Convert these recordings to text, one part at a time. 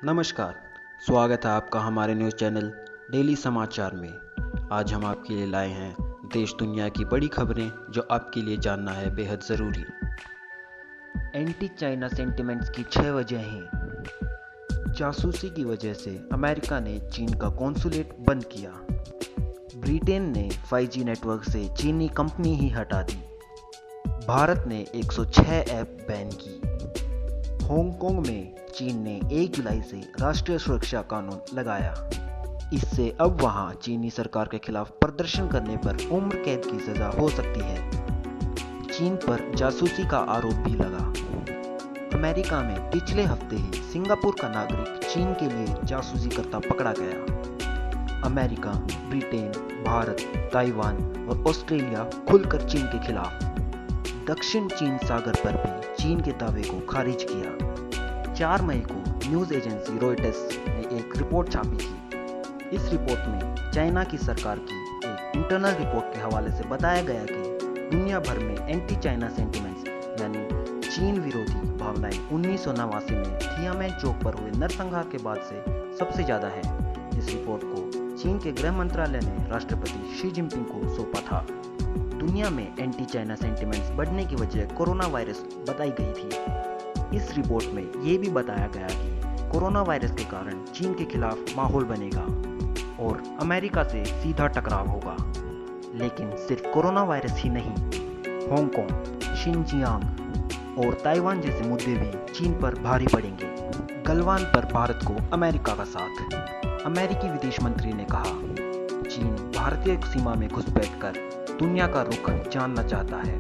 नमस्कार। स्वागत है आपका हमारे न्यूज़ चैनल डेली समाचार में। आज हम आपके लिए लाए हैं देश दुनिया की बड़ी खबरें जो आपके लिए जानना है बेहद ज़रूरी। एंटी चाइना सेंटिमेंट्स की 6 वजहें। जासूसी की वजह से अमेरिका ने चीन का कॉन्सुलेट बंद किया। ब्रिटेन ने 5G नेटवर्क से चीनी कंपनी ही हटा दी। भारत ने 106 ऐप बैन की। हांगकांग में चीन ने 1 जुलाई से राष्ट्रीय सुरक्षा कानून लगाया। इससे अब वहां चीनी सरकार के खिलाफ प्रदर्शन करने पर उम्र कैद की सजा हो सकती है। चीन पर जासूसी का आरोप भी लगा। अमेरिका में पिछले हफ्ते ही सिंगापुर का नागरिक चीन के लिए जासूसी करता पकड़ा गया। अमेरिका, ब्रिटेन, भारत, ताइवान और ऑस्ट्रेलिया खुलकर चीन के खिलाफ। दक्षिण चीन सागर पर भी चीन के दावे को खारिज किया। 4 मई को न्यूज़ एजेंसी रॉयटर्स ने एक रिपोर्ट छापी थी। इस रिपोर्ट में चाइना की सरकार की एक इंटरनल रिपोर्ट के हवाले से बताया गया कि दुनिया भर में एंटी चाइना सेंटिमेंट्स यानी चीन विरोधी भावनाएं 1989 में थियामेन चौक पर हुए नरसंहार के बाद से सबसे ज़्यादा है। इस रिपोर्ट को चीन के गृह मंत्रालय ने राष्ट्रपति शी जिनपिंग को सौंपा था। दुनिया में एंटी चाइना सेंटिमेंट्स बढ़ने की वजह कोरोना वायरस बताई गई थी। इस रिपोर्ट में ये भी बताया गया कि कोरोना वायरस के कारण चीन के खिलाफ माहौल बनेगा और अमेरिका से सीधा टकराव होगा। लेकिन सिर्फ कोरोना वायरस ही नहीं, हांगकांग, शिनजियांग और ताइवान जैसे मुद्दे भी चीन पर भारी पड़ेंगे। गलवान पर भारत को अमेरिका का साथ। अमेरिकी विदेश मंत्री ने कहा, चीन भारतीय सीमा में घुसपैठ कर दुनिया का रुख जानना चाहता है,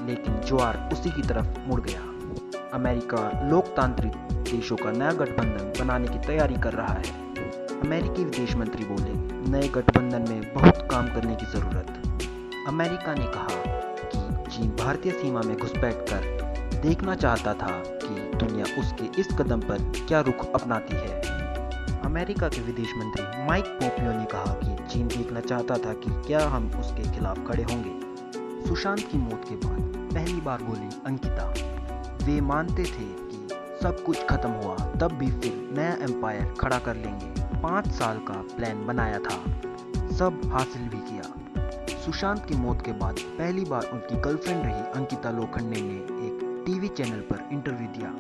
लेकिन ज्वार उसी की तरफ मुड़ गया। अमेरिका लोकतांत्रिक देशों का नया गठबंधन बनाने की तैयारी कर रहा है। अमेरिकी विदेश मंत्री बोले, नए गठबंधन में बहुत काम करने की जरूरत। अमेरिका ने कहा कि चीन भारतीय सीमा में घुसपैठ कर देखना चाहता था कि दुनिया उसके इस कदम पर क्या रुख अपनाती है। अमेरिका के विदेश मंत्री माइक पोम्पियो ने कहा कि चीन देखना चाहता था कि क्या हम उसके खिलाफ खड़े होंगे। सुशांत की मौत के बाद पहली बार बोली अंकिता, वे मानते थे कि सब कुछ खत्म हुआ तब भी फिर नया एम्पायर खड़ा कर लेंगे। 5 साल का प्लान बनाया था, सब हासिल भी किया। सुशांत की मौत के बाद पहली बार उनकी गर्लफ्रेंड रही अंकिता लोखंडे ने एक टीवी चैनल पर इंटरव्यू दिया।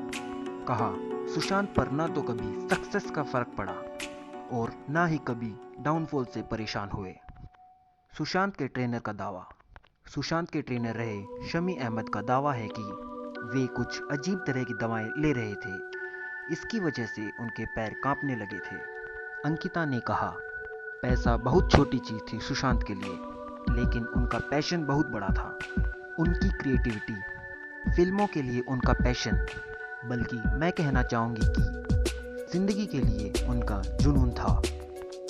कहा, सुशांत पर ना तो कभी सक्सेस का फर्क पड़ा और ना ही कभी डाउनफॉल से परेशान हुए। सुशांत के ट्रेनर का दावा। सुशांत के ट्रेनर रहे शमी अहमद का दावा है कि वे कुछ अजीब तरह की दवाएं ले रहे थे, इसकी वजह से उनके पैर कांपने लगे थे। अंकिता ने कहा, पैसा बहुत छोटी चीज थी सुशांत के लिए, लेकिन उनका पैशन बहुत बड़ा था। उनकी क्रिएटिविटी, फिल्मों के लिए उनका पैशन, बल्कि मैं कहना चाहूँगी कि जिंदगी के लिए उनका जुनून था।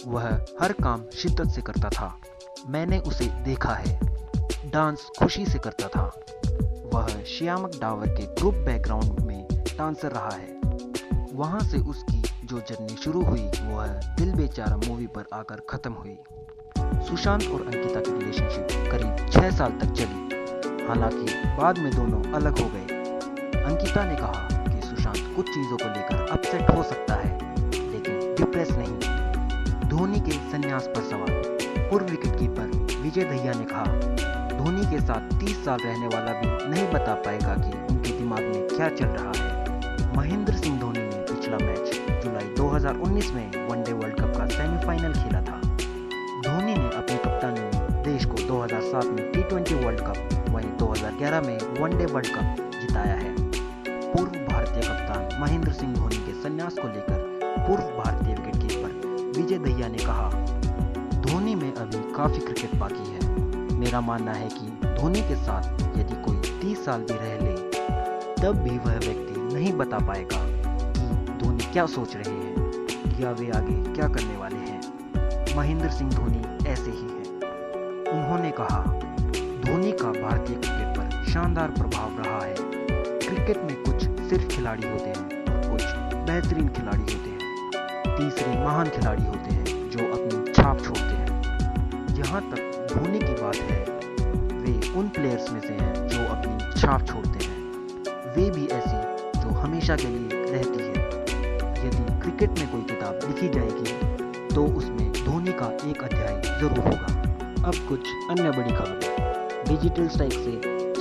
वह हर काम शिद्दत से करता था। मैंने उसे देखा है, डांस खुशी से करता था। वह श्यामक डावर के ग्रुप बैकग्राउंड में डांसर रहा है। वहाँ से उसकी जो जर्नी शुरू हुई वह दिल बेचारा मूवी पर आकर खत्म हुई। सुशांत और अंकिता की रिलेशनशिप करीब 6 साल तक चली, हालांकि बाद में दोनों अलग हो गए। अंकिता ने कहा कि सुशांत कुछ चीज़ों को लेकर अपसेट हो सकता है, लेकिन डिप्रेस नहीं। धोनी के संन्यास पर सवाल। पूर्व विकेटकीपर विजय दहिया ने कहा, धोनी के साथ 30 साल रहने वाला भी नहीं बता पाएगा कि उनके दिमाग में क्या चल रहा है। महेंद्र सिंह धोनी ने पिछला मैच जुलाई 2019 में वनडे वर्ल्ड कप का सेमीफाइनल खेला था। धोनी ने अपनी कप्तानी में देश को 2007 में T20 वर्ल्ड कप, वहीं 2011 में वनडे वर्ल्ड कप जिताया है। पूर्व भारतीय कप्तान महेंद्र सिंह धोनी के संन्यास को लेकर पूर्व भारतीय विकेटकीपर विजय दहिया ने कहा, धोनी में अभी काफी क्रिकेट बाकी है। मेरा मानना है कि धोनी के साथ यदि कोई 30 साल भी रह ले, तब भी वह व्यक्ति नहीं बता पाएगा कि धोनी क्या सोच रहे हैं या वे आगे क्या करने वाले हैं। महेंद्र सिंह धोनी ऐसे ही हैं। उन्होंने कहा, धोनी का भारतीय क्रिकेट पर शानदार प्रभाव रहा है। क्रिकेट में कुछ सिर्फ खिलाड़ी होते हैं और कुछ बेहतरीन खिलाड़ी होते हैं, तीसरे महान खिलाड़ी होते हैं जो अपनी छाप छोड़ते हैं। जहाँ तक धोनी की बात है, वे उन प्लेयर्स में से हैं जो अपनी छाप छोड़ते हैं। वे भी ऐसी जो हमेशा के लिए रहती है। यदि क्रिकेट में कोई किताब लिखी जाएगी तो उसमें धोनी का एक अध्याय जरूर होगा। अब कुछ अन्य बड़ी खबरें। डिजिटल स्ट्राइक से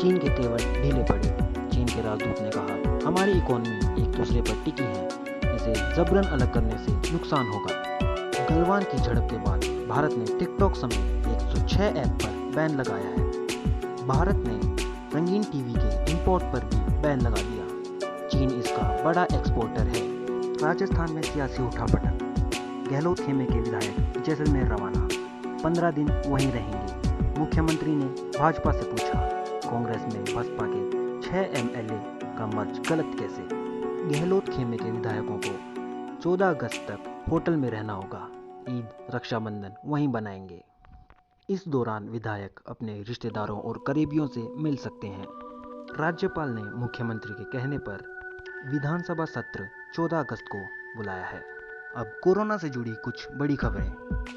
चीन के तेवर ढीले पड़े। चीन के राजदूत ने कहा, हमारी इकोनॉमी एक दूसरे पर टिकी है, इसे जबरन अलग करने से नुकसान होगा। गलवान की झड़प के बाद भारत ने टिकटॉक समेत 106 ऐप पर बैन लगाया है। भारत ने रंगीन टीवी के इंपोर्ट पर भी बैन लगा दिया। चीन इसका बड़ा एक्सपोर्टर है। राजस्थान में सियासी उठापटक। गहलोत खेमे के विधायक जैसलमेर रवाना, 15 दिन वहीं रहेंगे। मुख्यमंत्री ने भाजपा से पूछा, कांग्रेस में बसपा के 6 एमएलए का मर्ज गलत कैसे। गहलोत खेमे के विधायकों को 14 अगस्त तक होटल में रहना होगा। ईद रक्षाबंधन वहीं बनाएंगे। इस दौरान विधायक अपने रिश्तेदारों और करीबियों से मिल सकते हैं। राज्यपाल ने मुख्यमंत्री के कहने पर विधानसभा सत्र 14 अगस्त को बुलाया है। अब कोरोना से जुड़ी कुछ बड़ी खबरें।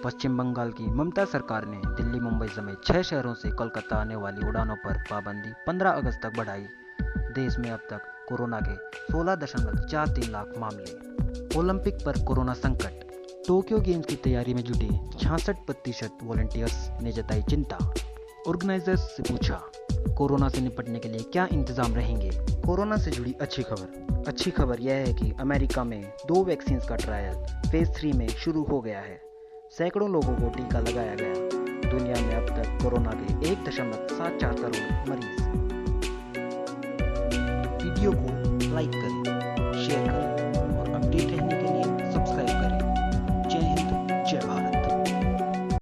पश्चिम बंगाल की ममता सरकार ने दिल्ली, मुंबई समेत 6 शहरों से कोलकाता आने वाली उड़ानों पर पाबंदी 15 अगस्त तक बढ़ाई। देश में अब तक कोरोना के 16.43 लाख मामले। ओलंपिक पर कोरोना संकट। टोक्यो गेम्स की तैयारी में जुटे 66% वॉलंटियर्स ने जताई चिंता। ऑर्गेनाइजर्स से पूछा, कोरोना से निपटने के लिए क्या इंतजाम रहेंगे। कोरोना से जुड़ी अच्छी खबर। अच्छी खबर यह है कि अमेरिका में 2 वैक्सीन का ट्रायल फेज 3 में शुरू हो गया है। सैकड़ों लोगों को टीका लगाया गया। दुनिया में अब तक कोरोना के 1.74 करोड़ मरीज। वीडियो को लाइक करें, शेयर करें और अपडेट रहने के लिए